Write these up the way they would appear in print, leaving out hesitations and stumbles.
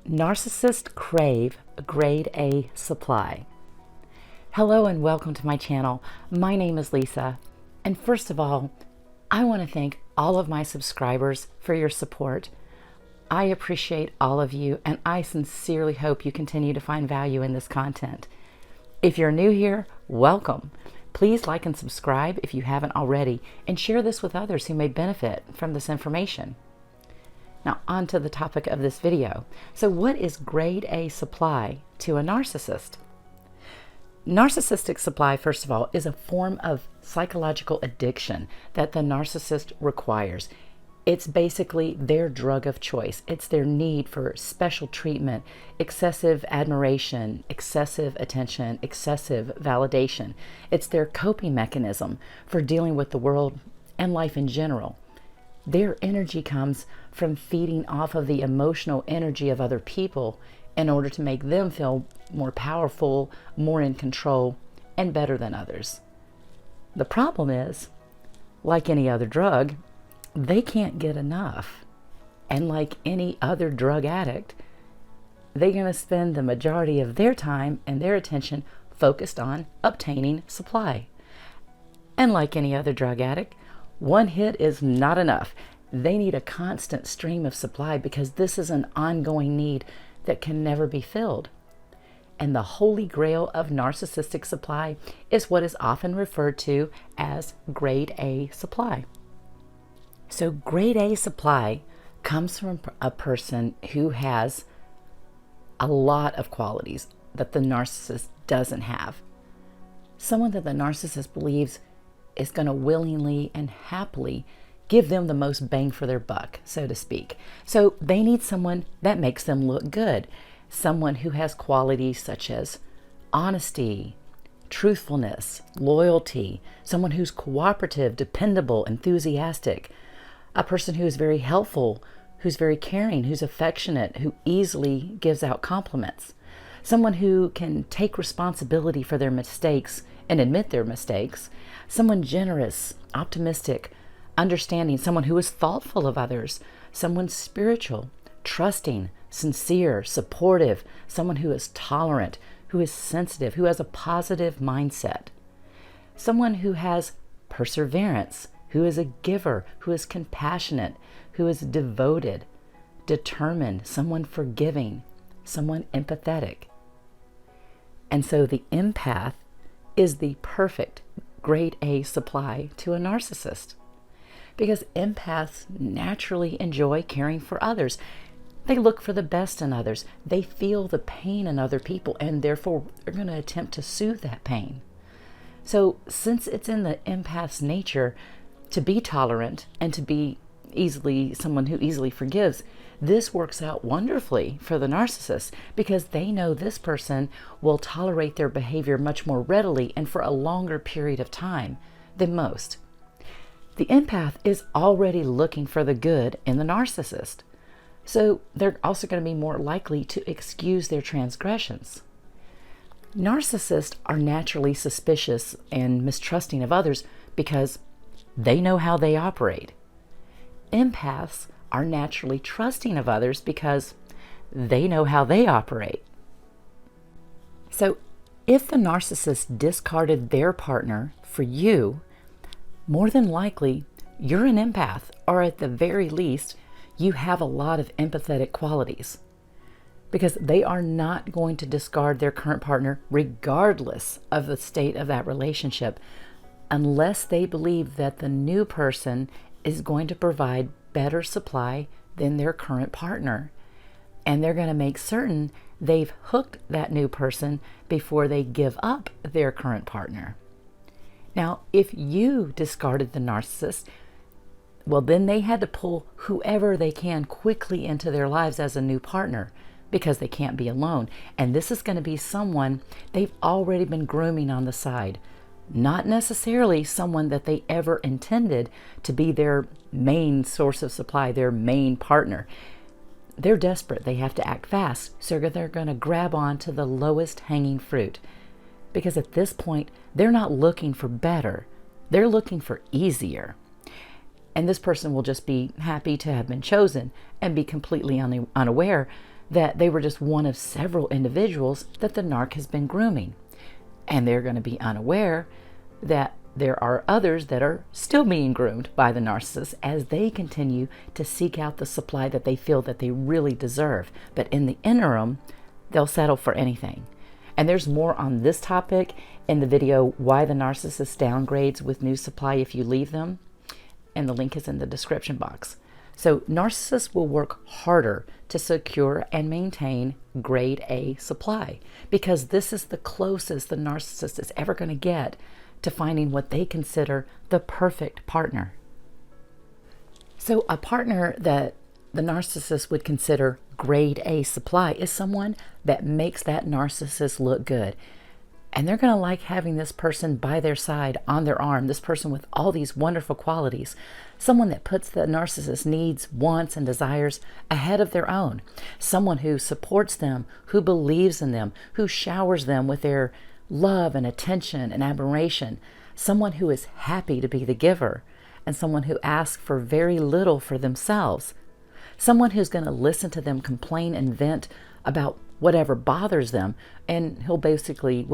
Narcissists Crave Grade A Supply. Hello and welcome to my channel. My name is Lisa, and first of all, I want to thank all of my subscribers for your support. I appreciate all of you, and I sincerely hope you continue to find value in this content. If you're new here, welcome. Please like and subscribe if you haven't already, and share this with others who may benefit from this information. Now, on to the topic of this video. So what is grade A supply to a narcissist? Narcissistic supply, first of all, is a form of psychological addiction that the narcissist requires. It's basically their drug of choice. It's their need for special treatment, excessive admiration, excessive attention, excessive validation. It's their coping mechanism for dealing with the world and life in general. Their energy comes from feeding off of the emotional energy of other people in order to make them feel more powerful, more in control, and better than others. The problem is, like any other drug, they can't get enough. And like any other drug addict, they're going to spend the majority of their time and their attention focused on obtaining supply. And like any other drug addict, one hit is not enough. They need a constant stream of supply because this is an ongoing need that can never be filled. And the holy grail of narcissistic supply is what is often referred to as grade A supply. So grade A supply comes from a person who has a lot of qualities that the narcissist doesn't have. Someone that the narcissist believes is going to willingly and happily give them the most bang for their buck, so to speak. So they need someone that makes them look good. Someone who has qualities such as honesty, truthfulness, loyalty, someone who's cooperative, dependable, enthusiastic, a person who is very helpful, who's very caring, who's affectionate, who easily gives out compliments, someone who can take responsibility for their mistakes and admit their mistakes, someone generous, optimistic, understanding, someone who is thoughtful of others, someone spiritual, trusting, sincere, supportive, someone who is tolerant, who is sensitive, who has a positive mindset, someone who has perseverance, who is a giver, who is compassionate, who is devoted, determined, someone forgiving, someone empathetic. And so the empath is the perfect grade A supply to a narcissist, because empaths naturally enjoy caring for others. They look for the best in others. They feel the pain in other people, and therefore they're going to attempt to soothe that pain. So since it's in the empath's nature to be tolerant and to be someone who easily forgives, this works out wonderfully for the narcissist because they know this person will tolerate their behavior much more readily and for a longer period of time than most. The empath is already looking for the good in the narcissist, so they're also going to be more likely to excuse their transgressions. Narcissists are naturally suspicious and mistrusting of others because they know how they operate. Empaths are naturally trusting of others because they know how they operate. So if the narcissist discarded their partner for you, more than likely you're an empath, or at the very least, you have a lot of empathetic qualities, because they are not going to discard their current partner regardless of the state of that relationship unless they believe that the new person is going to provide better supply than their current partner. And they're going to make certain they've hooked that new person before they give up their current partner. Now, if you discarded the narcissist, well, then they had to pull whoever they can quickly into their lives as a new partner because they can't be alone. And this is going to be someone they've already been grooming on the side. Not necessarily someone that they ever intended to be their main source of supply, their main partner. They're desperate. They have to act fast. So they're going to grab on to the lowest hanging fruit. Because at this point, they're not looking for better. They're looking for easier. And this person will just be happy to have been chosen and be completely unaware that they were just one of several individuals that the narc has been grooming. And they're going to be unaware that there are others that are still being groomed by the narcissist as they continue to seek out the supply that they feel that they really deserve. But in the interim, they'll settle for anything. And there's more on this topic in the video, Why the Narcissist Downgrades with New Supply If You Leave Them. And the link is in the description box. So narcissists will work harder to secure and maintain grade A supply because this is the closest the narcissist is ever going to get to finding what they consider the perfect partner. So a partner that the narcissist would consider grade A supply is someone that makes that narcissist look good. And they're going to like having this person by their side, on their arm, this person with all these wonderful qualities. Someone that puts the narcissist's needs, wants, and desires ahead of their own. Someone who supports them, who believes in them, who showers them with their love and attention and admiration. Someone who is happy to be the giver, and someone who asks for very little for themselves. Someone who's going to listen to them complain and vent about whatever bothers them, and will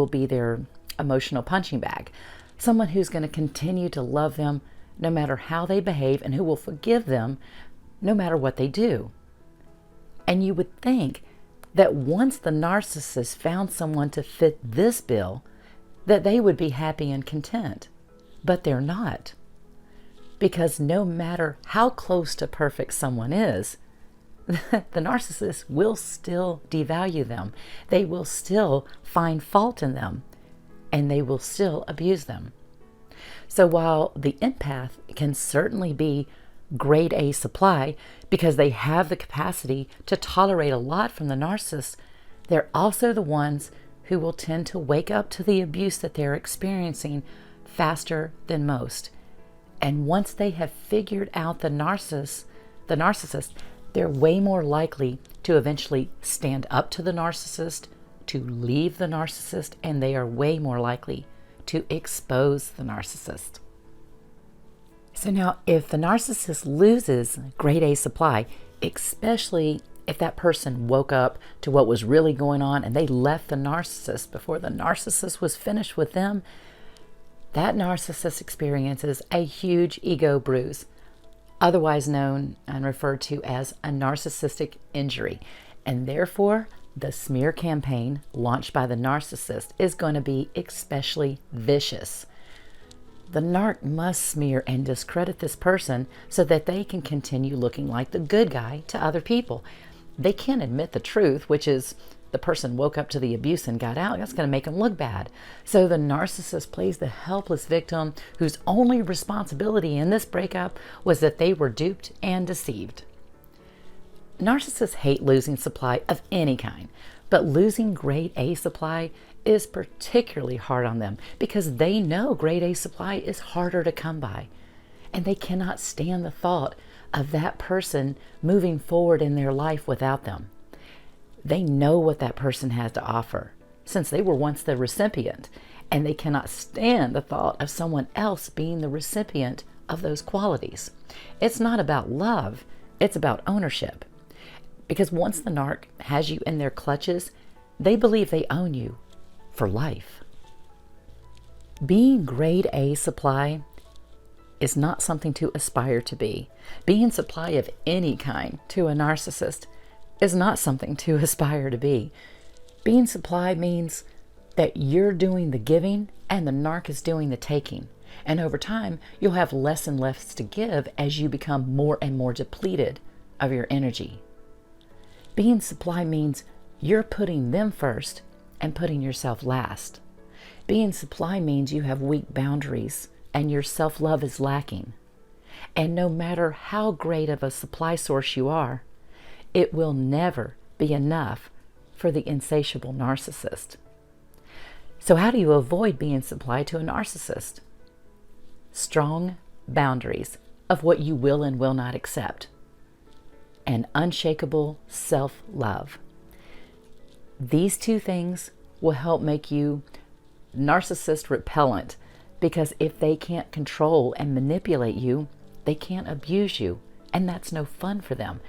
be their emotional punching bag. Someone who's going to continue to love them no matter how they behave, and who will forgive them no matter what they do. And you would think that once the narcissist found someone to fit this bill, that they would be happy and content. But they're not. Because no matter how close to perfect someone is, the narcissist will still devalue them. They will still find fault in them, and they will still abuse them. So while the empath can certainly be grade A supply because they have the capacity to tolerate a lot from the narcissist, they're also the ones who will tend to wake up to the abuse that they're experiencing faster than most. And once they have figured out the narcissist, they're way more likely to eventually stand up to the narcissist, to leave the narcissist, and they are way more likely to expose the narcissist. So now, if the narcissist loses grade A supply, especially if that person woke up to what was really going on and they left the narcissist before the narcissist was finished with them, that narcissist experiences a huge ego bruise, otherwise known and referred to as a narcissistic injury. And therefore, the smear campaign launched by the narcissist is going to be especially vicious. The narc must smear and discredit this person so that they can continue looking like the good guy to other people. They can't admit the truth, which is the person woke up to the abuse and got out. That's going to make them look bad. So the narcissist plays the helpless victim whose only responsibility in this breakup was that they were duped and deceived. Narcissists hate losing supply of any kind, but losing grade A supply is particularly hard on them because they know grade A supply is harder to come by, and they cannot stand the thought of that person moving forward in their life without them. They know what that person has to offer since they were once the recipient, and they cannot stand the thought of someone else being the recipient of those qualities. It's not about love, it's about ownership. Because once the narc has you in their clutches, they believe they own you for life. Being grade A supply is not something to aspire to be. Being supply of any kind to a narcissist is not something to aspire to be. Being supply means that you're doing the giving and the narc is doing the taking. And over time, you'll have less and less to give as you become more and more depleted of your energy. Being supply means you're putting them first and putting yourself last. Being supply means you have weak boundaries and your self-love is lacking. And no matter how great of a supply source you are, it will never be enough for the insatiable narcissist. So how do you avoid being supply to a narcissist? Strong boundaries of what you will and will not accept, and unshakable self-love. These two things will help make you narcissist repellent, because if they can't control and manipulate you, they can't abuse you, and that's no fun for them.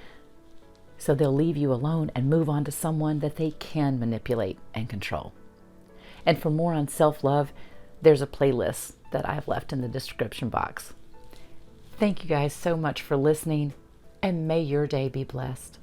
So they'll leave you alone and move on to someone that they can manipulate and control. And for more on self-love, there's a playlist that I've left in the description box. Thank you guys so much for listening, and may your day be blessed.